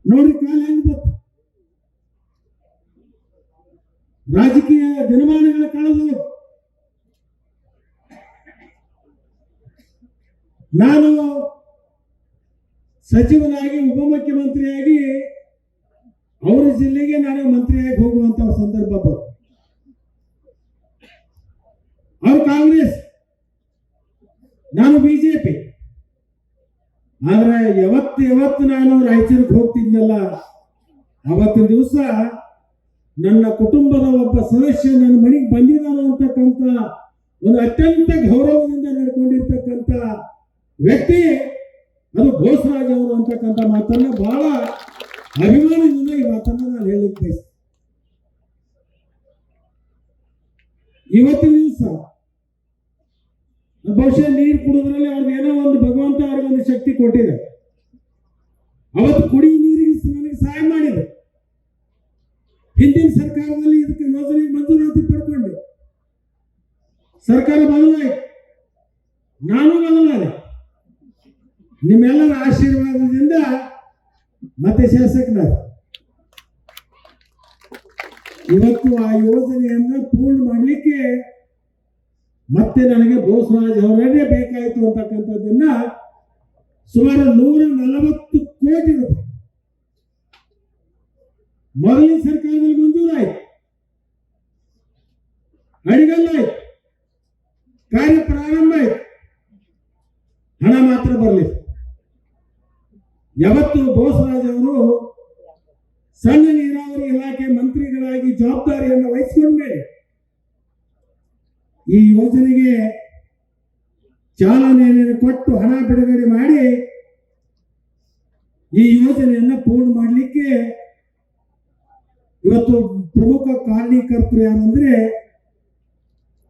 ನೋಡ್ರಿ ಕಾಲ ಹೆಂಗ್ ಬಂತು. ರಾಜಕೀಯ ದಿನಮಾನಗಳ ಕಳೆದು ನಾನು ಸಚಿವನಾಗಿ ಉಪಮುಖ್ಯಮಂತ್ರಿಯಾಗಿ ಅವರ ಜಿಲ್ಲೆಗೆ ನಾನು ಮಂತ್ರಿಯಾಗಿ ಹೋಗುವಂತ ಸಂದರ್ಭ ಬಂತು. ಅವರು ಕಾಂಗ್ರೆಸ್, ನಾನು ಬಿಜೆಪಿ. ಆದ್ರೆ ಯಾವತ್ತು ನಾನು ರಾಯಚೂರಿಗೆ ಹೋಗ್ತಿದ್ನಲ್ಲ, ಅವತ್ತಿನ ದಿವಸ ನನ್ನ ಕುಟುಂಬದ ಒಬ್ಬ ಸದಸ್ಯ ನನ್ನ ಮನೆಗೆ ಬಂದಿದ್ದಾನೆ ಅಂತಕ್ಕಂಥ ಒಂದು ಅತ್ಯಂತ ಗೌರವದಿಂದ ನಡ್ಕೊಂಡಿರ್ತಕ್ಕಂಥ ವ್ಯಕ್ತಿ ಅದು ಬೋಸರಾಜ್ ಅವರು ಅಂತಕ್ಕಂಥ ಮಾತನ್ನ ಬಹಳ ಅಭಿಮಾನದಿಂದ ಈ ಮಾತನ್ನ ನಾನು ಹೇಳಲಿಕ್ಕೆ ಬಯಸ್ತೇನೆ. ಇವತ್ತಿನ ದಿವಸ ಬಹುಶಃ ನೀರು ಕುಡಿದ್ರಲ್ಲಿ ಅವ್ರಿಗೆ ಏನೋ ಒಂದು ಭಗವಂತ ಅವ್ರಿಗೊಂದು ಶಕ್ತಿ ಕೊಟ್ಟಿದೆ. ಅವತ್ತು ಕುಡಿ ನೀರಿಗೆ ನನಗೆ ಸಹಾಯ ಮಾಡಿದೆ. ಹಿಂದಿನ ಸರ್ಕಾರದಲ್ಲಿ ಇದಕ್ಕೆ ಯೋಜನೆ ಮಂಜೂರಾತಿ ಪಡ್ಕೊಂಡು ಸರ್ಕಾರ ಬದಲಾಯಿತು, ನಾನು ಬದಲಾದೆ. ನಿಮ್ಮೆಲ್ಲರ ಆಶೀರ್ವಾದದಿಂದ ಮತ್ತೆ ಶಾಸಕನಾದ. ಇವತ್ತು ಆ ಯೋಜನೆಯನ್ನ ಪೂರ್ಣ ಮಾಡಲಿಕ್ಕೆ ಮತ್ತೆ ನನಗೆ ಬೋಸರಾಜ್ ಅವರೇ ಬೇಕಾಯಿತು ಅಂತಕ್ಕಂಥದ್ದನ್ನ ಸುಮಾರು 140 ಕೋಟಿ ರೂಪಾಯಿ ಮೊದಲಿನ ಸರ್ಕಾರದಲ್ಲಿ ಮಂಜೂರಾಯಿತು, ಅಡಿಗಲ್ಲಾಯ್ತು, ಕಾರ್ಯ ಪ್ರಾರಂಭ ಆಯ್ತು, ಹಣ ಮಾತ್ರ ಬರಲಿಲ್ಲ. ಯಾವತ್ತು ಬೋಸರಾಜ್ ಅವರು ಸಣ್ಣ ನೀರಾವರಿ ಇಲಾಖೆ ಮಂತ್ರಿಗಳಾಗಿ ಜವಾಬ್ದಾರಿಯನ್ನು ವಹಿಸಿಕೊಂಡ ಮೇಲೆ ಈ ಯೋಜನೆಗೆ ಚಾಲನೆಯನ್ನು ಕೊಟ್ಟು ಹಣ ಬಿಡುಗಡೆ ಮಾಡಿ ಈ ಯೋಜನೆಯನ್ನು ಪೂರ್ಣ ಮಾಡಲಿಕ್ಕೆ ಇವತ್ತು ಪ್ರಮುಖ ಕಾರಣೀಕರ್ತರು ಯಾರಂದ್ರೆ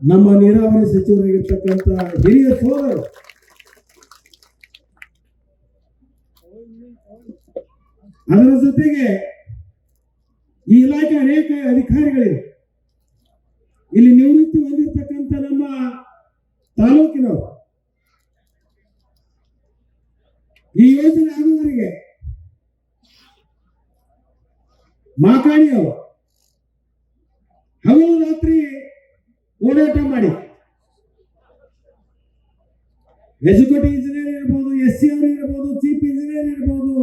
ನಮ್ಮ ನೀರಾವರಿ ಸಚಿವರಾಗಿರ್ತಕ್ಕಂಥ ಹಿರಿಯ ಸೋದರರು. ಅದರ ಜೊತೆಗೆ ಈ ಇಲಾಖೆ ಅನೇಕ ಅಧಿಕಾರಿಗಳಿವೆ. ಇಲ್ಲಿ ನಿವೃತ್ತಿ ಹೊಂದಿರತಕ್ಕಂಥ ನಮ್ಮ ತಾಲೂಕಿನವರು ಈ ಯೋಜನೆ ಆಗುವವರೆಗೆ ಮಾಕಾಣಿಯವರು ಹಗಲು ರಾತ್ರಿ ಓಡಾಟ ಮಾಡಿ ಎಕ್ಸಿಕ್ಯೂಟಿವ್ ಇಂಜಿನಿಯರ್ ಇರ್ಬೋದು, SC ಅವರು ಇರ್ಬೋದು, ಚೀಫ್ ಇಂಜಿನಿಯರ್ ಇರ್ಬೋದು,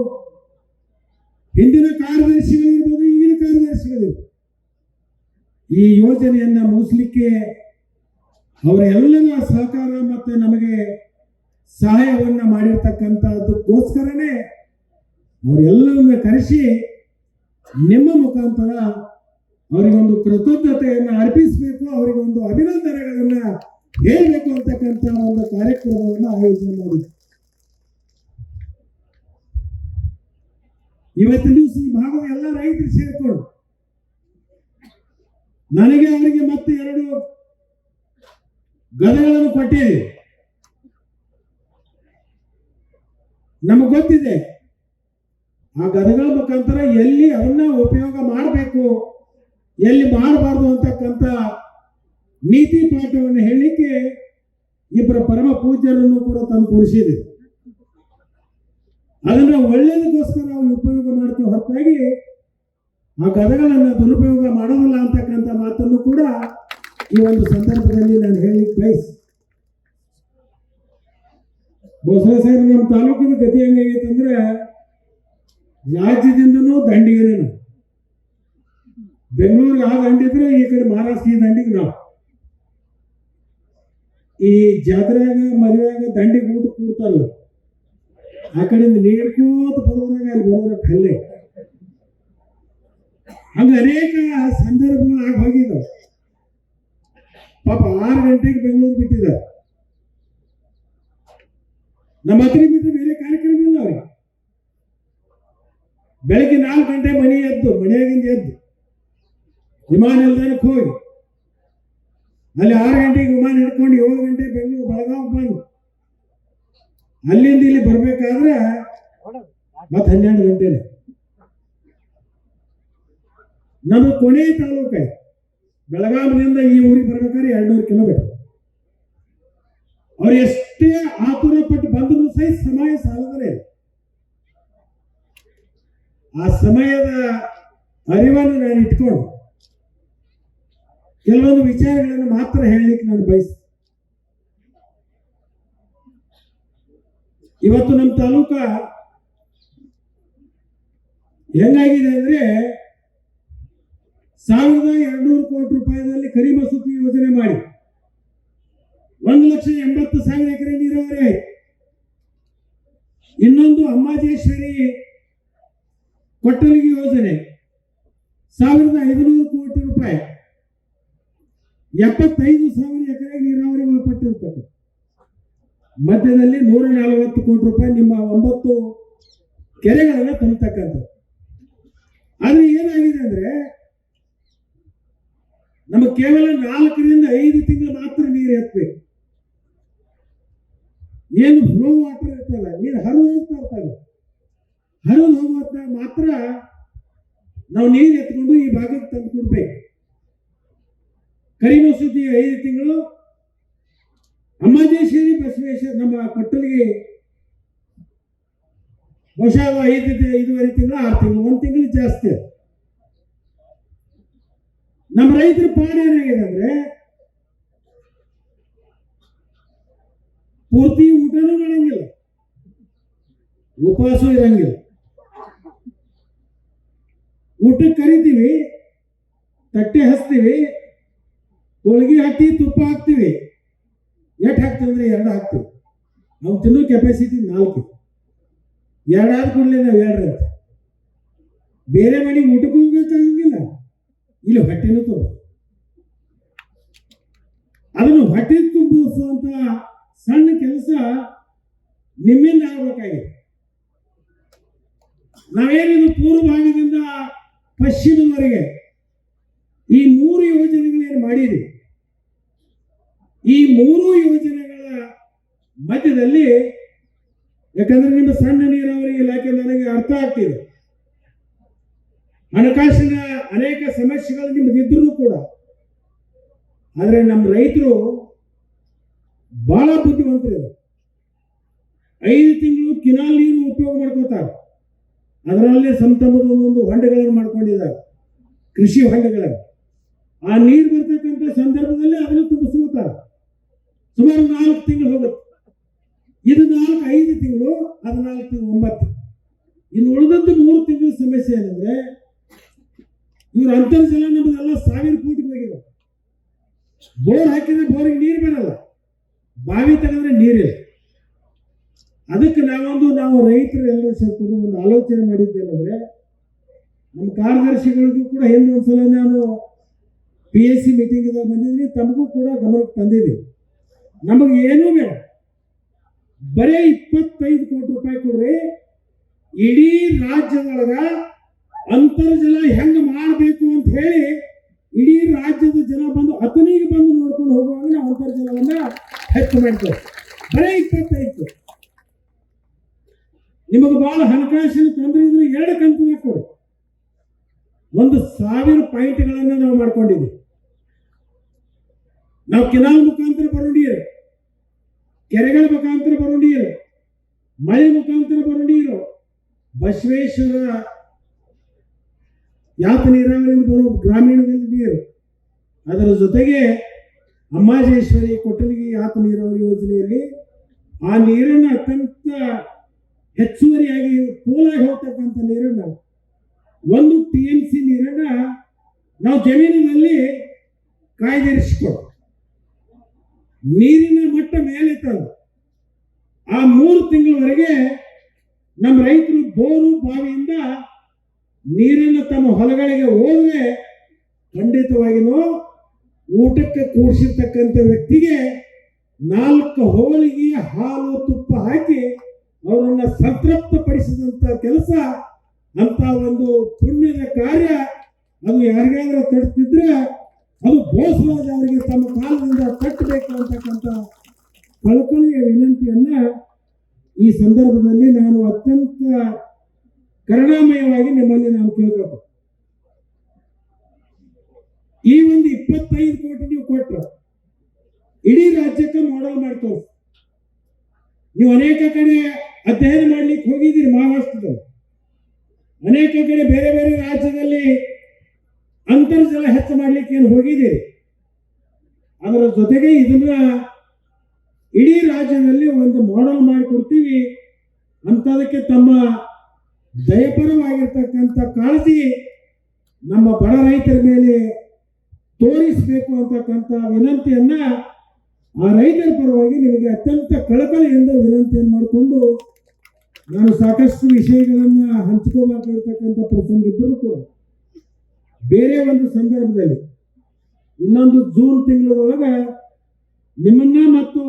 ಹಿಂದಿನ ಕಾರ್ಯದರ್ಶಿಗಳಿರ್ಬೋದು, ಈಗಿನ ಕಾರ್ಯದರ್ಶಿಗಳಿರ್ಬೋದು, ಈ ಯೋಜನೆಯನ್ನ ಮುಗಿಸ್ಲಿಕ್ಕೆ ಅವರೆಲ್ಲರ ಸಹಕಾರ ಮತ್ತೆ ನಮಗೆ ಸಹಾಯವನ್ನ ಮಾಡಿರ್ತಕ್ಕಂಥದ್ದಕ್ಕೋಸ್ಕರನೇ ಅವರೆಲ್ಲರನ್ನ ಕರೆಸಿ ನಿಮ್ಮ ಮುಖಾಂತರ ಅವರಿಗೊಂದು ಕೃತಜ್ಞತೆಯನ್ನು ಅರ್ಪಿಸಬೇಕು, ಅವರಿಗೊಂದು ಅಭಿನಂದನೆಗಳನ್ನ ಹೇಳಬೇಕು ಅಂತಕ್ಕಂಥ ಒಂದು ಕಾರ್ಯಕ್ರಮವನ್ನು ಆಯೋಜನೆ ಮಾಡಿದ್ರು. ಇವತ್ತಿನ ದಿವಸ ಈ ಭಾಗದ ಎಲ್ಲ ರೈತರು ಸೇರ್ಕೊಂಡು ನನಗೆ ಅವರಿಗೆ ಮತ್ತೆ 2 ಗದಗಳನ್ನು ಕೊಟ್ಟಿದೆ. ನಮಗೆ ಗೊತ್ತಿದೆ ಆ ಗದಗಳ ಮುಖಾಂತರ ಎಲ್ಲಿ ಅವನ್ನ ಉಪಯೋಗ ಮಾಡಬೇಕು, ಎಲ್ಲಿ ಮಾಡಬಾರ್ದು ಅಂತಕ್ಕಂಥ ನೀತಿ ಪಾಠವನ್ನು ಹೇಳಲಿಕ್ಕೆ ಇಬ್ಬರ ಪರಮ ಪೂಜ್ಯರನ್ನು ಕೂಡ ತಂದು ಕೊಡಿಸಿದೆ. ಅದನ್ನ ಒಳ್ಳೆಯದಕ್ಕೋಸ್ಕರ ನಾವು ಉಪಯೋಗ ಮಾಡ್ತೀವಿ ಹೊರತಾಗಿ ಆ ಗದಗಳನ್ನು ದುರುಪಯೋಗ ಮಾಡೋದಿಲ್ಲ ಅಂತಕ್ಕಂಥ ಮಾತನ್ನು ಕೂಡ ಈ ಒಂದು ಸಂದರ್ಭದಲ್ಲಿ ನಾನು ಹೇಳಲಿಕ್ಕೆ ಬಯಸಿ, ಬೋಸರಾಜ್ ಸಾಹೇಬ್ ನಮ್ಮ ತಾಲೂಕಿನ ಗತಿ ಹೆಂಗಾಗೈತೆ ಅಂದ್ರೆ ರಾಜ್ಯದಿಂದನೂ ದಂಡಿಗೆ ಬೆಂಗಳೂರಿಗೆ ಆ ದಂಡಿದ್ರೆ ಈ ಕಡೆ ಮಹಾರಾಷ್ಟ್ರ ದಂಡಿಗೆ ನಾವು ಈ ಜಾತ್ರೆಯಾಗ ಮದುವೆಯಾಗ ದಂಡಿಗೆ ಊಟ ಕೂಡ್ತಾರಲ್ಲ, ಆ ಕಡೆಯಿಂದ ನೀರ್ಕೋತ ಬರೋದ್ರಾಗ ಅಲ್ಲಿ ಬರೋದ್ರ ಕಲ್ಲೆ. ಹಂಗ ಅನೇಕ ಸಂದರ್ಭಗಳು ಆಗಿ ಹೋಗಿದ್ದಾವೆ. ಪಾಪ 6 ಗಂಟೆಗೆ ಬೆಂಗಳೂರು ಬಿಟ್ಟಿದ್ದಾರೆ. ನಮ್ಮ ಹತ್ರ ಬಿಟ್ಟು ಬೇರೆ ಕಾರ್ಯಕ್ರಮ ಇಲ್ಲ ಅವ್ರಿಗೆ. ಬೆಳಗ್ಗೆ 4 ಗಂಟೆ ಮನೆಯಾಗಿಂದ ಎದ್ದು ವಿಮಾನ ನಿಲ್ದಾಣಕ್ಕೆ ಹೋಗಿ ಅಲ್ಲಿ 6 ಗಂಟೆಗೆ ವಿಮಾನ ಹಿಡ್ಕೊಂಡು 7 ಗಂಟೆ ಬೆಂಗಳೂರು ಬೆಳಗಾವಿ ಬಂದು ಅಲ್ಲಿಂದ ಇಲ್ಲಿ ಬರ್ಬೇಕಾದ್ರೆ ಮತ್ತೆ 12 ಗಂಟೆನೆ. ನಮ್ಮ ಕೊನೆ ತಾಲೂಕ ಬೆಳಗಾವಿನಿಂದ ಈ ಊರಿಗೆ ಬರ್ಬೇಕಾದ್ರೆ 200 ಕಿಲೋಮೀಟರ್. ಅವ್ರು ಎಷ್ಟೇ ಆತುರ ಪಟ್ಟು ಬಂದರೂ ಸಹಿತ ಸಮಯ ಸಾಲದರೆ ಆ ಸಮಯದ ಅರಿವನ್ನು ನಾನು ಇಟ್ಕೊಂಡು ಕೆಲವೊಂದು ವಿಚಾರಗಳನ್ನು ಮಾತ್ರ ಹೇಳಲಿಕ್ಕೆ ನಾನು ಬಯಸ್ತೀನಿ. ಇವತ್ತು ನಮ್ಮ ತಾಲೂಕ ಹೆಂಗಾಗಿದೆ ಅಂದ್ರೆ 1200 ಕೋಟಿ ರೂಪಾಯಿದಲ್ಲಿ ಕರಿಮಸೂತಿ ಯೋಜನೆ ಮಾಡಿ 1,80,000 ಎಕರೆ ನೀರಾವರಿ. ಇನ್ನೊಂದು ಅಮ್ಮಾಜೇಶ್ವರಿ ಕೊಟ್ಟಲಿಗೆ ಯೋಜನೆ 1,500 ಕೋಟಿ ರೂಪಾಯಿ, 75,000 ಎಕರೆ ನೀರಾವರಿ ಒಳಪಟ್ಟಿರ್ತದೆ. ಮಧ್ಯದಲ್ಲಿ 140 ಕೋಟಿ ರೂಪಾಯಿ ನಿಮ್ಮ 9 ಕೆರೆಗಳನ್ನು ತುಂಬತಕ್ಕಂಥದ್ದು. ಆದ್ರೆ ಏನಾಗಿದೆ ಅಂದ್ರೆ ನಮಗೆ ಕೇವಲ 4 ರಿಂದ 5 ತಿಂಗಳು ಮಾತ್ರ ನೀರು ಎತ್ತಬೇಕು. ಏನು ಫ್ಲೋ ವಾಟರ್ ಇರ್ತಲ್ಲ, ನೀರು ಹರಿದು ಹೋಗ್ತಾ ಇರ್ತದೆ. ಹರಿದು ಹೋಗುವಾಗ ಮಾತ್ರ ನಾವು ನೀರು ಎತ್ಕೊಂಡು ಈ ಭಾಗಕ್ಕೆ ತಂದು ಕೊಡ್ಬೇಕು. ಕರಿಮಸೂತಿ 5 ತಿಂಗಳು, ಅಮ್ಮಾಜೇಶ್ವರಿ ಬಸವೇಶ್ವರ ನಮ್ಮ ಕೊಟ್ಟಲಿಗೆ ಬಹುಶಃ 5-5.5 ತಿಂಗಳು, 6 ತಿಂಗಳು, 1 ತಿಂಗಳು ಜಾಸ್ತಿ. ನಮ್ಮ ರೈತರ ಪಾಡ ಏನಾಗಿದೆ ಅಂದ್ರೆ ಪೂರ್ತಿ ಊಟನೂ ಮಾಡಂಗಿಲ್ಲ, ಉಪವಾಸ ಇರಂಗಿಲ್ಲ. ಊಟಕ್ಕೆ ಕರಿತೀವಿ, ತಟ್ಟೆ ಹಚ್ತೀವಿ, ಹೋಳಿಗೆ ಹಾಕಿ ತುಪ್ಪ ಹಾಕ್ತೀವಿ. ಎಷ್ಟು ಹಾಕ್ತೀವಿ ಅಂದ್ರೆ 2 ಹಾಕ್ತೀವಿ. ನಾವು ತಿನ್ನೋ ಕೆಪಾಸಿಟಿ 4. 2 ಆದ ಕೂಡಲೇ ನಾವು 2 ಅಂತ ಬೇರೆ ಮನೆಗೆ ಊಟಕ್ಕೂ ಹೋಗಕ್ಕಾಗಂಗಿಲ್ಲ, ಇಲ್ಲಿ ಹೊಟ್ಟೆನೂ ತುಂಬ. ಅದನ್ನು ಹೊಟ್ಟೆ ತುಂಬಿಸುವಂತ ಸಣ್ಣ ಕೆಲಸ ನಿಮ್ಮಿಂದ ಆಗಬೇಕಾಗಿದೆ. ನಾವೇನಿದು ಪೂರ್ವ ಭಾಗದಿಂದ ಪಶ್ಚಿಮದವರೆಗೆ ಈ 3 ಯೋಜನೆಗಳೇನು ಮಾಡಿದೆ, ಈ 3 ಯೋಜನೆಗಳ ಮಧ್ಯದಲ್ಲಿ, ಯಾಕಂದ್ರೆ ನಿಮ್ಮ ಸಣ್ಣ ನೀರಾವರಿ ಇಲಾಖೆ ನನಗೆ ಅರ್ಥ ಆಗ್ತಿದೆ, ಹಣಕಾಸಿನ ಅನೇಕ ಸಮಸ್ಯೆಗಳು ನಿಮ್ಮದಿದ್ರೂ ಕೂಡ, ಆದರೆ ನಮ್ಮ ರೈತರು ಬಹಳ ಬುದ್ಧಿವಂತರಿದೆ. 5 ತಿಂಗಳು ಕಿನಾಲ್ ನೀರು ಉಪಯೋಗ ಮಾಡ್ಕೋತಾರೆ. ಅದರಲ್ಲೇ ಒಂದೊಂದು ಹೊಂಡಗಳನ್ನು ಮಾಡ್ಕೊಂಡಿದ್ದಾರೆ, ಕೃಷಿ ಹೊಂಡಗಳನ್ನು. ಆ ನೀರು ಬರ್ತಕ್ಕಂಥ ಸಂದರ್ಭದಲ್ಲಿ ಅದನ್ನು ತುಂಬಿಸ್ಕೋತಾರೆ. ಸುಮಾರು 4 ತಿಂಗಳು ಹೋಗುತ್ತೆ. ಇದು 4-5 ತಿಂಗಳು, 14 ತಿಂಗಳು 9. ಇನ್ನು ಉಳಿದದ್ದು 3 ತಿಂಗಳ ಸಮಸ್ಯೆ ಏನಂದ್ರೆ ಇವ್ರ ಅಂತರ್ಜಲ ನಮ್ಮದೆಲ್ಲ 1000 ಫೂಟ್ಗೆ ಹೋಗಿದೆ. ಬೋರ್ ಹಾಕಿದ್ರೆ ಬೋರಿಗೆ ನೀರು ಬರಲ್ಲ, ಬಾವಿ ತೆಗೆದ್ರೆ ನೀರಿಲ್ಲ. ಅದಕ್ಕೆ ನಾವು ರೈತರು ಎಲ್ಲರೂ ಸೇರ್ಕೊಂಡು ಒಂದು ಆಲೋಚನೆ ಮಾಡಿದ್ದೇನೆಂದ್ರೆ, ನಮ್ಮ ಕಾರ್ಯದರ್ಶಿಗಳಿಗೂ ಕೂಡ ಹಿಂದೆ ಒಂದ್ಸಲ ನಾನು PSC ಮೀಟಿಂಗ್ ಬಂದಿದ್ದೀನಿ, ತಮಗೂ ಕೂಡ ಗಮನಕ್ಕೆ ತಂದಿದ್ದೀನಿ. ನಮಗೆ ಏನೂ ಬೇಡ, ಬರೀ 25 ಕೋಟಿ ರೂಪಾಯಿ ಕೊಡ್ರಿ, ಇಡೀ ರಾಜ್ಯದೊಳಗ ಅಂತರ್ಜಲ ಹೆಂಗ ಮಾಡಬೇಕು ಅಂತ ಹೇಳಿ ಇಡೀ ರಾಜ್ಯದ ಜನ ಬಂದು ಅತನಿಗೆ ಬಂದು ನೋಡ್ಕೊಂಡು ಹೋಗುವಾಗ ನಾವು ಅಂತರ್ಜಲವನ್ನ ಹೆಚ್ಚು ಮಾಡ್ತೇವೆ. ಬರೀ 25. ನಿಮಗೆ ಬಹಳ ಹಣಕಾಸಿನ ತೊಂದರೆ ಇದ್ರೆ 2 ಕಂತಿನ ಕೊಡು. 1,000 ಪಾಯಿಂಟ್ಗಳನ್ನು ನಾವು ಮಾಡ್ಕೊಂಡಿದ್ದೀವಿ. ನಾವು ಕೆನಾಲ್ ಮುಖಾಂತರ ಬರೋ ನೀರು, ಕೆರೆಗಳ ಮುಖಾಂತರ ಬರೋ ನೀರು, ಮಳೆ ಮುಖಾಂತರ ಬರೋ ನೀರು, ಬಸವೇಶ್ವರ ಯಾತ ನೀರಾವರಿಯಿಂದ ಬರೋ ಗ್ರಾಮೀಣದಲ್ಲಿ ನೀರು, ಅದರ ಜೊತೆಗೆ ಅಮ್ಮಾಜೇಶ್ವರಿ ಕೊಟ್ಟಲಿಗೆ ಯಾತ ನೀರಾವರಿ ಯೋಜನೆಯಲ್ಲಿ ಆ ನೀರನ್ನು ಅತ್ಯಂತ ಹೆಚ್ಚುವರಿಯಾಗಿ ಪೋಲಾಗಿ ಹೋಗ್ತಕ್ಕಂಥ ನೀರನ್ನು 1 TMC ನೀರನ್ನ ನಾವು ಜಮೀನಿನಲ್ಲಿ ಕಾಯ್ದಿರಿಸಿಕೊಂಡು ನೀರಿನ ಮಟ್ಟ ಮೇಲೆ ತಂದು ಆ 3 ತಿಂಗಳವರೆಗೆ ನಮ್ಮ ರೈತರು ಬೋರು ಬಾವಿಯಿಂದ ನೀರನ್ನು ತಮ್ಮ ಹೊಲಗಳಿಗೆ ಹೋದ್ರೆ ಖಂಡಿತವಾಗಿಯೂ ಊಟಕ್ಕೆ ಕೂಡಿಸಿರ್ತಕ್ಕಂಥ ವ್ಯಕ್ತಿಗೆ 4 ಹೋಳಿಗೆ ಹಾಲು ತುಪ್ಪ ಹಾಕಿ ಅವರನ್ನ ಸಂತೃಪ್ತಪಡಿಸಿದಂತ ಕೆಲಸ, ಅಂತ ಒಂದು ಪುಣ್ಯದ ಕಾರ್ಯ ಅದು ಯಾರಿಗಾದ್ರೂ ತಡ್ತಿದ್ರೆ ಅದು ಬೋಸರಾಜ್ ಅವರಿಗೆ ತಮ್ಮ ಕಾಲದಿಂದ ಕಟ್ಟಬೇಕು ಅಂತಕ್ಕಂಥ ಕಳಕಳಿಯ ವಿನಂತಿಯನ್ನ ಈ ಸಂದರ್ಭದಲ್ಲಿ ನಾನು ಅತ್ಯಂತ ಕರುಣಾಮಯವಾಗಿ ನಿಮ್ಮಲ್ಲಿ ನಾವು ಕೇಳಬೇಕು. ಈ ಒಂದು 25 ಕೋಟಿ ನೀವು ಕೊಟ್ಟರು ಇಡೀ ರಾಜ್ಯಕ್ಕೆ ಮಾಡೆಲ್ ಮಾಡ್ತೇವೆ. ನೀವು ಅನೇಕ ಕಡೆ ಅಧ್ಯಯನ ಮಾಡ್ಲಿಕ್ಕೆ ಹೋಗಿದ್ದೀರಿ ಮಹಾರಾಷ್ಟ್ರದಲ್ಲಿ. ಅನೇಕ ಕಡೆ ಬೇರೆ ಬೇರೆ ರಾಜ್ಯದಲ್ಲಿ ಅಂತರ್ಜಲ ಹೆಚ್ಚು ಮಾಡಲಿಕ್ಕೆ ಏನು ಹೋಗಿದ್ದೀರಿ. ಅದರ ಜೊತೆಗೆ ಇದನ್ನ ಇಡೀ ರಾಜ್ಯದಲ್ಲಿ ಒಂದು ಮಾಡೆಲ್ ಮಾಡಿಕೊಡ್ತೀವಿ ಅಂತದಕ್ಕೆ ತಮ್ಮ ದಯಪರವಾಗಿರ್ತಕ್ಕಂಥ ಕಾಳಜಿ ನಮ್ಮ ಬಡ ರೈತರ ಮೇಲೆ ತೋರಿಸಬೇಕು ಅಂತಕ್ಕಂಥ ವಿನಂತಿಯನ್ನ ಆ ರೈತರ ಪರವಾಗಿ ನಿಮಗೆ ಅತ್ಯಂತ ಕಳಕಳಿಯಿಂದ ವಿನಂತಿಯನ್ನು ಮಾಡಿಕೊಂಡು ನಾನು ಸಾಕಷ್ಟು ವಿಷಯಗಳನ್ನ ಹಂಚ್ಕೋಬೇಕಾಗಿರ್ತಕ್ಕಂಥ ಪ್ರಸಂಗ ಇದ್ದರೂ ಕೂಡ ಬೇರೆ ಒಂದು ಸಂದರ್ಭದಲ್ಲಿ ಇನ್ನೊಂದು ಜೂನ್ ತಿಂಗಳೊಳಗ ನಿಮ್ಮನ್ನ ಮತ್ತು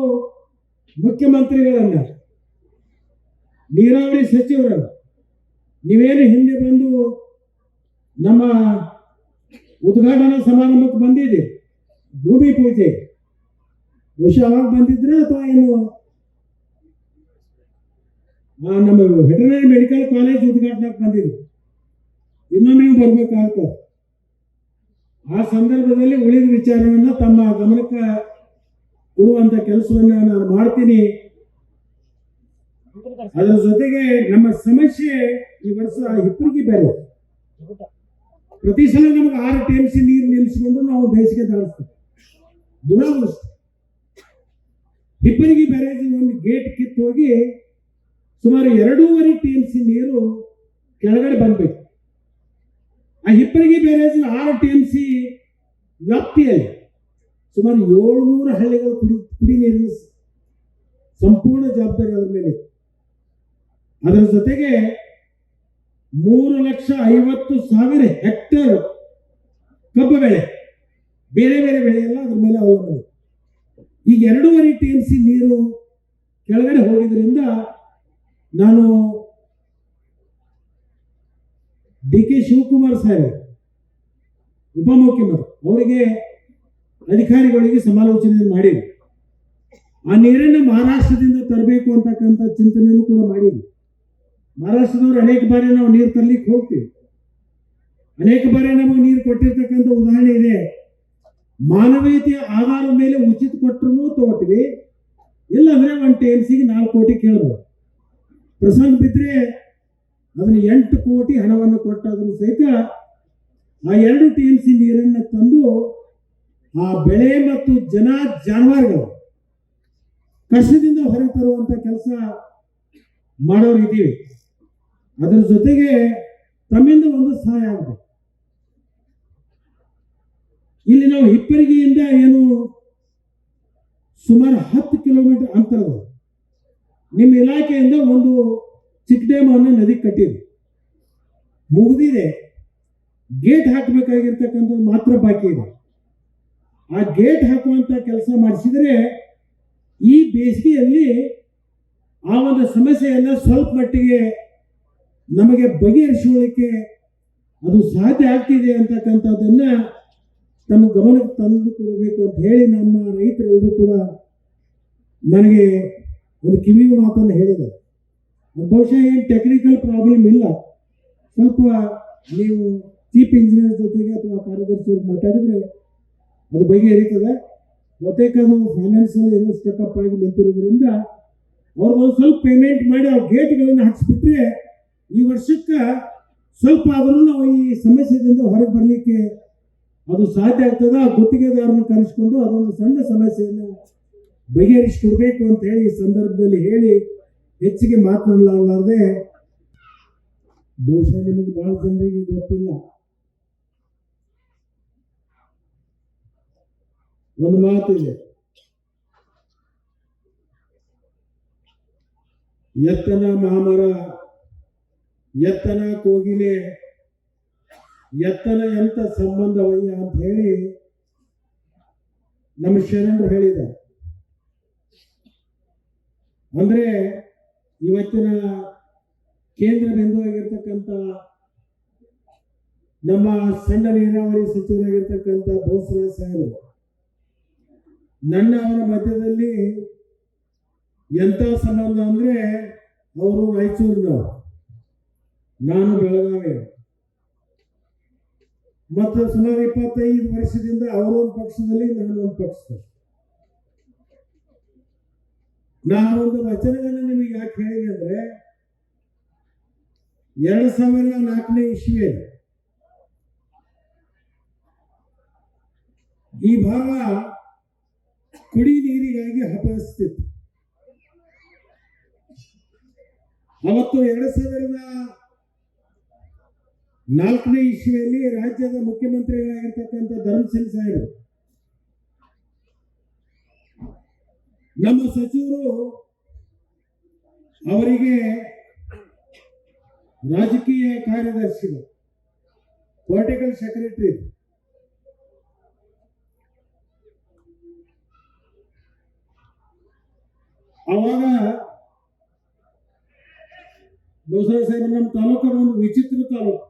ಮುಖ್ಯಮಂತ್ರಿಗಳನ್ನ ನೀರಾವರಿ ಸಚಿವರನ್ನು ನೀವೇನು ಹಿಂದೆ ಬಂದು ನಮ್ಮ ಉದ್ಘಾಟನಾ ಸಮಾರಂಭಕ್ಕೆ ಬಂದಿದೆ ಭೂಮಿ ಪೂಜೆ ಬಹುಶಃ ಅವಾಗ ಬಂದಿದ್ರೆ ಅಥವಾ ಏನು ನಮ್ಮ ವೆಟರ್ನರಿ ಮೆಡಿಕಲ್ ಕಾಲೇಜ್ ಉದ್ಘಾಟನೆಗೆ ಬಂದಿದ್ರು ಇನ್ನೊಮ್ಮೆ ನೀವು ಬರ್ಬೇಕಾಗ್ತದೆ. ಆ ಸಂದರ್ಭದಲ್ಲಿ ಉಳಿದ ವಿಚಾರವನ್ನ ತಮ್ಮ ಗಮನಕ್ಕೆ ಕೊಡುವಂತ ಕೆಲಸವನ್ನ ನಾನು ಮಾಡ್ತೀನಿ. ಅದರ ಜೊತೆಗೆ ನಮ್ಮ ಸಮಸ್ಯೆ ಈ ವರ್ಷ ಹಿಪ್ಪರಿಗೆ ಬೇರೆ. ಪ್ರತಿ ಸಲ ನಮಗೆ 6 TMC ನೀರು ನಿಲ್ಲಿಸಿಕೊಂಡು ನಾವು ಬೇಸಿಗೆ ದಾಳಿಸ್ತೀವಿ. ದುರಾದೃಷ್ಟ ಹಿಪ್ಪರಿಗೆ ಬ್ಯಾರೇಜ್ ಒಂದು ಗೇಟ್ ಕಿತ್ತು ಹೋಗಿ ಸುಮಾರು 2.5 TMC ನೀರು ಕೆಳಗಡೆ ಬಂದ್ಬೇಕು. ಆ ಹಿಪ್ಪರಿಗೆ ಬ್ಯಾರೇಜ್ 6 TMC ವ್ಯಾಪ್ತಿಯಲ್ಲಿ ಸುಮಾರು 700 ಹಳ್ಳಿಗಳು ಕುಡಿ ನೀರಿನ ಸಂಪೂರ್ಣ ಜವಾಬ್ದಾರಿ ಅವರ ಮೇಲೆ. ಅದರ ಜೊತೆಗೆ 3,50,000 ಹೆಕ್ಟೇರ್ ಕಬ್ಬು ಬೆಳೆ ಬೇರೆ ಬೇರೆ ಬೆಳೆಯಲ್ಲ ಅದ್ರ ಮೇಲೆ ಅವಲಂಬನೆ. ಈಗ 2.5 TMC ನೀರು ಕೆಳಗಡೆ ಹೋಗಿದ್ರಿಂದ ನಾನು DK ಶಿವಕುಮಾರ್ ಸಾಹೇಬ್ ಉಪಮುಖ್ಯಮಂತ್ರಿ ಅವರಿಗೆ ಅಧಿಕಾರಿಗಳಿಗೆ ಸಮಾಲೋಚನೆ ಮಾಡಿ ಆ ನೀರನ್ನು ಮಹಾರಾಷ್ಟ್ರದಿಂದ ತರಬೇಕು ಅಂತಕ್ಕಂಥ ಚಿಂತನೆಯನ್ನು ಕೂಡ ಮಾಡಿದ್ವಿ. ಮಹಾರಾಷ್ಟ್ರದವರು ಅನೇಕ ಬಾರಿ ನಾವು ನೀರು ತರಲಿಕ್ಕೆ ಹೋಗ್ತೀವಿ. ಅನೇಕ ಬಾರಿ ನಮಗೆ ನೀರು ಕೊಟ್ಟಿರ್ತಕ್ಕಂಥ ಉದಾಹರಣೆ ಇದೆ. ಮಾನವೀಯತೆಯ ಆಧಾರದ ಮೇಲೆ ಉಚಿತ ಕೊಟ್ಟರು ತಗೋತೀವಿ, ಇಲ್ಲಾಂದ್ರೆ 1 TMCಗೆ 4 ಕೋಟಿ ಕೇಳಬಹುದು. ಪ್ರಸಂಗ ಬಿದ್ದರೆ ಅದನ್ನು 8 ಕೋಟಿ ಹಣವನ್ನು ಕೊಟ್ಟಾದರೂ ಸಹಿತ ಆ 2 TMC ನೀರನ್ನು ತಂದು ಆ ಬೆಳೆ ಮತ್ತು ಜಾನುವಾರುಗಳು ಕಷ್ಟದಿಂದ ಹೊರಗೆ ತರುವಂತ ಕೆಲಸ ಮಾಡೋರು ಇದ್ದೀವಿ. ಅದರ ಜೊತೆಗೆ ತಮ್ಮಿಂದ ಒಂದು ಸಹಾಯ ಆಗುತ್ತೆ. ಇಲ್ಲಿ ನಾವು ಹಿಪ್ಪರಿಗೆಯಿಂದ ಏನು ಸುಮಾರು 10 ಕಿಲೋಮೀಟರ್ ಅಂತರದ ನಿಮ್ಮ ಇಲಾಖೆಯಿಂದ ಒಂದು ಚಿಕ್ಕ ಡ್ಯಾಮ್ ಅನ್ನು ನದಿ ಕಟ್ಟಿದೆ, ಮುಗಿದಿದೆ. ಗೇಟ್ ಹಾಕಬೇಕಾಗಿರ್ತಕ್ಕಂಥದ್ದು ಮಾತ್ರ ಬಾಕಿ ಇದೆ. ಆ ಗೇಟ್ ಹಾಕುವಂತ ಕೆಲಸ ಮಾಡಿಸಿದ್ರೆ ಈ ಬೇಸಿಗೆಯಲ್ಲಿ ಆ ಒಂದು ಸಮಸ್ಯೆಯನ್ನು ಸ್ವಲ್ಪ ಮಟ್ಟಿಗೆ ನಮಗೆ ಬಗೆಹರಿಸಿಕೊಳ್ಳಿಕ್ಕೆ ಅದು ಸಾಧ್ಯ ಆಗ್ತಿದೆ ಅಂತಕ್ಕಂಥದ್ದನ್ನ ತಮ್ಮ ಗಮನಕ್ಕೆ ತಂದು ಕೊಡಬೇಕು ಅಂತ ಹೇಳಿ ನಮ್ಮ ರೈತರೆಲ್ಲರೂ ಕೂಡ ನನಗೆ ಒಂದು ಕಿವಿಗೆ ಮಾತನ್ನು ಹೇಳಿದ್ದಾರೆ. ಅದು ಬಹುಶಃ ಏನು ಟೆಕ್ನಿಕಲ್ ಪ್ರಾಬ್ಲಮ್ ಇಲ್ಲ. ಸ್ವಲ್ಪ ನೀವು ಚೀಫ್ ಇಂಜಿನಿಯರ್ ಜೊತೆಗೆ ಅಥವಾ ಕಾರ್ಯದರ್ಶಿ ಮಾತಾಡಿದ್ರೆ ಅದು ಬಗೆಹರಿತದೆ. ಬಹುತೇಕ ಅದು ಫೈನಾನ್ಸಿಯಲ್ ಏನೋ ಸ್ಟೆಕಪ್ ಆಗಿ ನಿಂತಿರೋದ್ರಿಂದ ಅವ್ರಿಗೊಂದು ಸ್ವಲ್ಪ ಪೇಮೆಂಟ್ ಮಾಡಿ ಆ ಗೇಟ್ಗಳನ್ನು ಹಾಕಿಸ್ಬಿಟ್ರೆ ಈ ವರ್ಷಕ್ಕೆ ಸ್ವಲ್ಪ ಆದರೂ ನಾವು ಈ ಸಮಸ್ಯೆದಿಂದ ಹೊರಗೆ ಬರಲಿಕ್ಕೆ ಅದು ಸಾಧ್ಯ ಆಗ್ತದೆ. ಆ ಗುತ್ತಿಗೆದಾರನ್ನು ಕರೆಸಿಕೊಂಡು ಅದೊಂದು ಸಣ್ಣ ಸಮಸ್ಯೆಯನ್ನು ಬಗೆಹರಿಸಿಕೊಡ್ಬೇಕು ಅಂತ ಹೇಳಿ ಈ ಸಂದರ್ಭದಲ್ಲಿ ಹೇಳಿ ಹೆಚ್ಚಿಗೆ ಮಾತನಾಡಲಾರದೆ, ಬಹುಶಃ ನಿಮಗೆ ಬಹಳ ಜನರಿಗೆ ಗೊತ್ತಿಲ್ಲ, ಒಂದು ಮಾತಿದೆ, ಎತ್ತನ ಮಾಮರ ಎತ್ತನ ಕೋಗಿಲೆ ಎತ್ತನ ಎಂತ ಸಂಬಂಧವಯ್ಯ ಅಂತ ಹೇಳಿ ನಮ್ಮ ಶರಣರು ಹೇಳಿದ್ದಾರೆ. ಅಂದ್ರೆ ಇವತ್ತಿನ ಕೇಂದ್ರ ಬಿಂದುವಾಗಿರ್ತಕ್ಕಂಥ ನಮ್ಮ ಸಣ್ಣ ನೀರಾವರಿ ಸಚಿವರಾಗಿರ್ತಕ್ಕಂಥ ಬೋಸರಾಜ್ ಸಾಹೇಬರು ನನ್ನ ಅವರ ಮಧ್ಯದಲ್ಲಿ ಎಂಥ ಸಂಬಂಧ ಅಂದ್ರೆ ಅವರು ರಾಯಚೂರಿನವರು, ನಾನು ಬೆಳಗಾವಿ. ಮತ್ತು ಸುಮಾರು 25 ವರ್ಷದಿಂದ ಅವರೊಂದು ಪಕ್ಷದಲ್ಲಿ ನಾನೊಂದು ಪಕ್ಷದಲ್ಲಿ. ನಾನೊಂದು ವಚನಗಳನ್ನು ನಿಮಗೆ ಯಾಕೆ ಹೇಳಿದೆ ಅಂದ್ರೆ, 2004ನೇ ಇಸ್ವಿಯಲ್ಲಿ ಈ ಭಾಗ ಕುಡಿ ನೀರಿಗಾಗಿ ಹಪಾಯಿಸುತ್ತಿತ್ತು. ಅವತ್ತು 2004ನೇ ಇಸ್ವಿಯಲ್ಲಿ ರಾಜ್ಯದ ಮುಖ್ಯಮಂತ್ರಿಗಳಾಗಿರ್ತಕ್ಕಂಥ ಧರ್ಮಸಿಂಗ್ ಸಾಹೇಬರು ನಮ್ಮ ಸಚಿವರು ಅವರಿಗೆ ರಾಜಕೀಯ ಕಾರ್ಯದರ್ಶಿಗಳು, ಪೊಲಿಟಿಕಲ್ ಸೆಕ್ರೆಟರಿ, ಅವಾಗ ಬಸವರಾಜ ಸಾಹೇಬ್ ನಮ್ಮ ತಾಲೂಕು ಒಂದು ವಿಚಿತ್ರ ತಾಲೂಕು.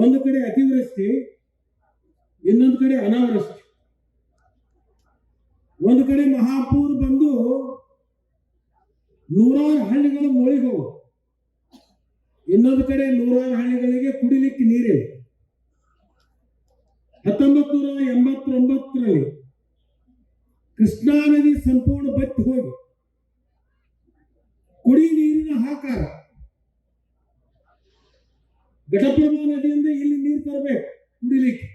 ಒಂದು ಕಡೆ ಅತಿವೃಷ್ಟಿ, ಇನ್ನೊಂದು ಕಡೆ ಅನಾವೃಷ್ಟಿ. ಒಂದು ಕಡೆ ಮಹಾಪೂರ್ ಬಂದು ನೂರಾರು ಹಳ್ಳಿಗಳು ಮುಳುಗಿ ಹೋಗು, ಇನ್ನೊಂದು ಕಡೆ ನೂರಾರು ಹಳ್ಳಿಗಳಿಗೆ ಕುಡಿಲಿಕ್ಕೆ ನೀರಿಲ್ಲ. 1989ರಲ್ಲಿ ಕೃಷ್ಣಾ ನದಿ ಸಂಪೂರ್ಣ ಬತ್ತಿ ಹೋಗಿ ಕುಡಿ ನೀರಿನ ಹಾಕಾರ. ಘಟಪ್ರಭಾ ನದಿಯಿಂದ ಇಲ್ಲಿ ನೀರು ತರಬೇಕು ಕುಡಿಲಿಕ್ಕೆ.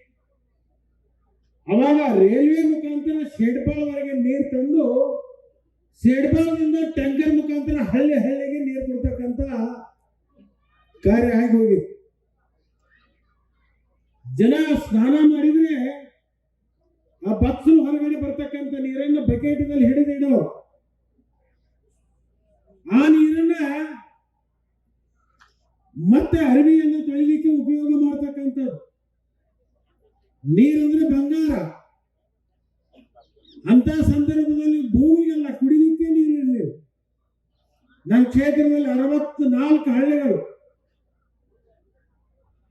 ಅವಾಗ ರೈಲ್ವೆ ಮುಖಾಂತರ ಶೇಡ್ಬಾಳ್ವರೆಗೆ ನೀರು ತಂದು ಶೇಡ್ಬಾಳ್ದಿಂದ ಟ್ಯಾಂಕರ್ ಮುಖಾಂತರ ಹಳ್ಳಿ ಹಳ್ಳಿಗೆ ನೀರು ಕೊಡ್ತಕ್ಕಂಥ ಕಾರ್ಯ ಆಗಿ ಹೋಗಿತ್ತು. ಜನ ಸ್ನಾನ ಮಾಡಿದ್ರೆ ಆ ಬಕ್ಸು ಹೊರಗಡೆ ಬರ್ತಕ್ಕಂಥ ನೀರನ್ನು ಬಕೆಟ್ನಲ್ಲಿ ಹಿಡಿದಿಡೋ, ಆ ನೀರನ್ನ ಮತ್ತೆ ಅರವಿಯನ್ನು ತೊಳಿಲಿಕ್ಕೆ ಉಪಯೋಗ ಮಾಡ್ತಕ್ಕಂಥದ್ದು. ನೀರಂದ್ರೆ ಬಂಗಾರ. ಅಂತ ಸಂದರ್ಭದಲ್ಲಿ ಭೂಮಿಗೆಲ್ಲ ಕುಡಿಲಿಕ್ಕೆ ನೀರಿರಲಿಲ್ಲ. ನಮ್ಮ ಕ್ಷೇತ್ರದಲ್ಲಿ 64 ಹಳ್ಳಿಗಳು.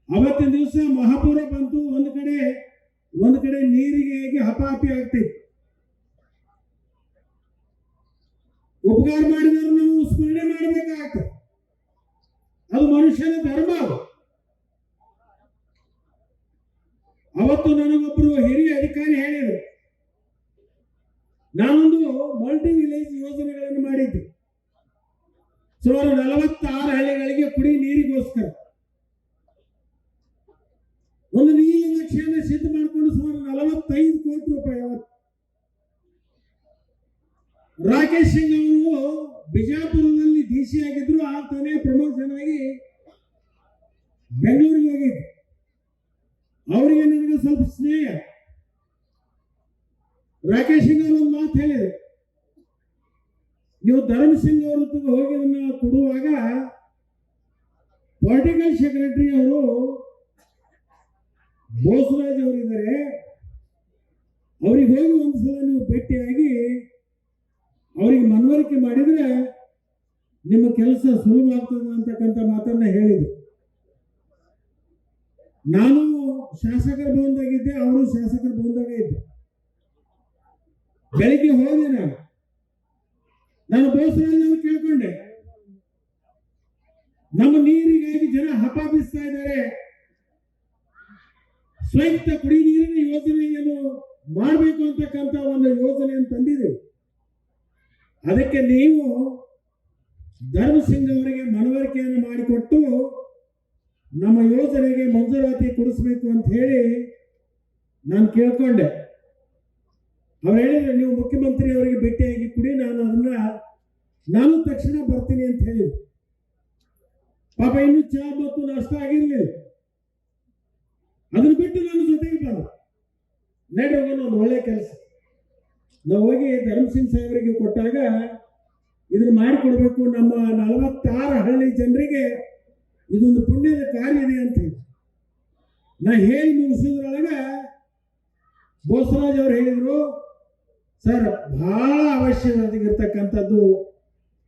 ಅವತ್ತಿನ ದಿವಸ ಮಹಾಪೂರ ಬಂತು. ಒಂದು ಕಡೆ ನೀರಿಗೆ ಹಪಾಪಿ ಆಗ್ತಿತ್ತು. ಉಪಕಾರ ಮಾಡಿದವರು ನಾವು ಸ್ಮರಣೆ ಮಾಡಬೇಕಾಗ್ತದೆ. ಅದು ಮನುಷ್ಯನ ಧರ್ಮ. ಅವತ್ತು ನನಗೊಬ್ಬರು ಹಿರಿಯ ಅಧಿಕಾರಿ ಹೇಳಿದರು, ನಾನೊಂದು ಮಲ್ಟಿ ವಿಲೇಜ್ ಯೋಜನೆಗಳನ್ನು ಮಾಡಿದ್ದೆ. ಸುಮಾರು 46 ಹಳ್ಳಿಗಳಿಗೆ ಕುಡಿ ನೀರಿಗೋಸ್ಕರ ಒಂದು ನೀಲಿ ನಕ್ಷೆಯನ್ನು ಸಿದ್ಧ ಮಾಡಿಕೊಂಡು ಸುಮಾರು 45 ಕೋಟಿ ರೂಪಾಯಿ. ಅವತ್ತು ರಾಕೇಶ್ ಸಿಂಗ್ ಅವರು ಬಿಜಾಪುರದಲ್ಲಿ ಡಿಸಿ ಆಗಿದ್ರು. ಆಗ್ತಾನೆ ಪ್ರಮೋಷನ್ ಆಗಿ ಬೆಂಗಳೂರಿಗೆ ಹೋಗಿದ್ರು. ಅವರಿಗೆ ನನಗೆ ಸ್ವಲ್ಪ ಸ್ನೇಹ. ರಾಕೇಶ್ ಸಿಂಗ್ ಅವರು ಒಂದು ಮಾತು ಹೇಳಿದರು, ನೀವು ಧರ್ಮಸಿಂಗ್ ಅವರ ಹೋಗಿ ಅದನ್ನ ಕೊಡುವಾಗ ಪೊಲಿಟಿಕಲ್ ಸೆಕ್ರೆಟರಿ ಅವರು ಬೋಸರಾಜ್ ಅವರಿದ್ದಾರೆ, ಅವ್ರಿಗೆ ಹೋಗಿ ಒಂದ್ಸಲ ನೀವು ಭೇಟಿಯಾಗಿ ಅವರಿಗೆ ಮನವರಿಕೆ ಮಾಡಿದ್ರೆ ನಿಮ್ಮ ಕೆಲಸ ಸುಲಭ ಆಗ್ತದೆ ಅಂತಕ್ಕಂಥ ಮಾತನ್ನ ಹೇಳಿದ್ರು. ನಾನು ಶಾಸಕರ ಭವನದಾಗಿದ್ದೆ, ಅವರು ಶಾಸಕರ ಭವನದಾಗ ಇದ್ದೆ. ಬೆಳಿಗ್ಗೆ ಹೋದೆ. ನಾನು ಬೋಸರಾಜ್ ಅವರು ಕೇಳ್ಕೊಂಡೆ, ನಮ್ಮ ನೀರಿಗಾಗಿ ಜನ ಹಪಾಪಿಸ್ತಾ ಇದ್ದಾರೆ, ಸ್ವಂತ ಕುಡಿ ನೀರಿನ ಯೋಜನೆಯನ್ನು ಮಾಡಬೇಕು ಅಂತಕ್ಕಂಥ ಒಂದು ಯೋಜನೆಯನ್ನು ತಂದಿದೆ. ಅದಕ್ಕೆ ನೀವು ಧರ್ಮಸಿಂಗ್ ಅವರಿಗೆ ಮನವರಿಕೆಯನ್ನು ಮಾಡಿಕೊಟ್ಟು ನಮ್ಮ ಯೋಜನೆಗೆ ಮಂಜೂರಾತಿ ಕೊಡಿಸ್ಬೇಕು ಅಂತ ಹೇಳಿ ನಾನು ಕೇಳ್ಕೊಂಡೆ. ಅವ್ರು ಹೇಳಿದ್ರೆ, ನೀವು ಮುಖ್ಯಮಂತ್ರಿ ಅವರಿಗೆ ಭೇಟಿಯಾಗಿ ಕೊಡಿ, ನಾನು ತಕ್ಷಣ ಬರ್ತೀನಿ ಅಂತ ಹೇಳಿದ್ರು. ಪಾಪ ಇನ್ನೂ ಚಾ ಮತ್ತು ನಾಷ್ಟ ಆಗಿರ್ಲಿಲ್ಲ. ಅದನ್ನು ಬಿಟ್ಟು ನಾನು ಜೊತೆಗೆ ಬಂದ, ನಡಿ ಹೋಗೋಣ, ಒಂದು ಒಳ್ಳೆ ಕೆಲಸ. ನಾವು ಹೋಗಿ ಧರ್ಮಸಿಂಗ್ ಸಾಹೇಬರಿಗೆ ಕೊಟ್ಟಾಗ ಇದನ್ನು ಮಾಡಿಕೊಡ್ಬೇಕು, ನಮ್ಮ 46 ಹಳ್ಳಿ ಜನರಿಗೆ ಇದೊಂದು ಪುಣ್ಯದ ಕಾರ್ಯ ಇದೆ ಅಂತ ಹೇಳಿ ನಾ ಹೇಳಿ ಮುಗಿಸೋದ್ರೊಳಗೆ ಬೋಸರಾಜ್ ಅವರು ಹೇಳಿದ್ರು, ಸರ್ ಬಹಳ ಅವಶ್ಯವಾಗಿರ್ತಕ್ಕಂಥದ್ದು,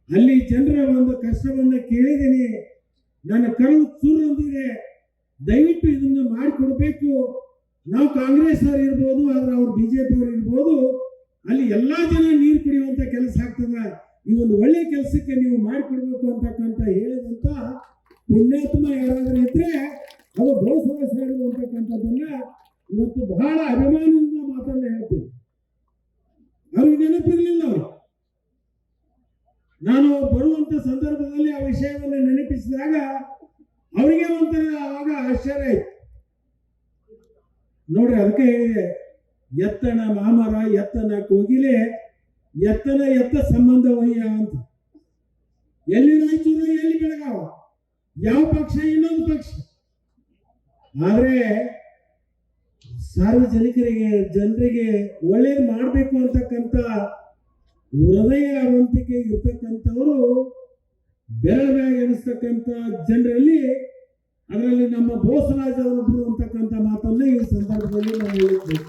ಅಲ್ಲಿ ಜನರ ಒಂದು ಕಷ್ಟವನ್ನು ಕೇಳಿದ್ದೀನಿ, ನನ್ನ ಕರುಳು ಚೂರು ಅಂದಿದೆ, ದಯವಿಟ್ಟು ಇದನ್ನು ಮಾಡಿಕೊಡ್ಬೇಕು. ನಾವು ಕಾಂಗ್ರೆಸ್ ಅವರು ಇರ್ಬೋದು, ಆದ್ರೆ ಅವ್ರು ಬಿಜೆಪಿ ಅವರು ಇರ್ಬೋದು, ಅಲ್ಲಿ ಎಲ್ಲಾ ಜನ ನೀರು ಕುಡಿಯುವಂತ ಕೆಲಸ ಆಗ್ತದ, ಈ ಒಂದು ಒಳ್ಳೆ ಕೆಲಸಕ್ಕೆ ನೀವು ಮಾಡಿಕೊಡ್ಬೇಕು ಅಂತಕ್ಕಂಥ ಹೇಳಿದಂತ ಪುಣ್ಯಾತ್ಮ ಯಾರಾದ್ರೂ ಇದ್ರೆ ಅದು ಬೋಸರಾಜ್ ಸಾಹೇಬರು ಅಂತಕ್ಕಂಥದ್ದನ್ನ ಇವತ್ತು ಬಹಳ ಅಭಿಮಾನದಿಂದ ಮಾತನ್ನ ಹೇಳ್ತೀನಿ. ಅವ್ರಿಗೆ ನೆನಪಿರ್ಲಿಲ್ಲ. ಅವರು ನಾನು ಬರುವಂತ ಸಂದರ್ಭದಲ್ಲಿ ಆ ವಿಷಯವನ್ನು ತಿಳಿಸಿದಾಗ ಅವರಿಗೆ ಒಂಥರ ಆವಾಗ ಆಶ್ಚರ್ಯ ಆಯ್ತು. ನೋಡ್ರಿ, ಅದಕ್ಕೆ ಹೇಳಿದೆ, ಎತ್ತನ ಮಾಮರ ಎತ್ತನ ಕೋಗಿಲೆ ಎತ್ತನ ಎತ್ತ ಸಂಬಂಧವಯ್ಯ ಅಂತ. ಎಲ್ಲಿ ರಾಯಚೂರು, ಎಲ್ಲಿ ಬೆಳಗಾವ, ಯಾವ ಪಕ್ಷ ಇನ್ನೊಂದು ಪಕ್ಷ. ಆದ್ರೆ ಸಾರ್ವಜನಿಕರಿಗೆ, ಜನರಿಗೆ ಒಳ್ಳೇದು ಮಾಡಬೇಕು ಅಂತಕ್ಕಂಥ ಹೃದಯವಂತಿಕೆ ಇರ್ತಕ್ಕಂಥವರು ಬೆರಳಾಗಿ ಎನಿಸ್ತಕ್ಕಂಥ ಜನರಲ್ಲಿ, ಅದರಲ್ಲಿ ನಮ್ಮ ಬೋಸರಾಜ್ ಅವರು ಅಂತಕ್ಕಂಥ ಮಾತನ್ನು ಈ ಸಂದರ್ಭದಲ್ಲಿ ನಾವು ಹೇಳಿದ್ದೇವೆ.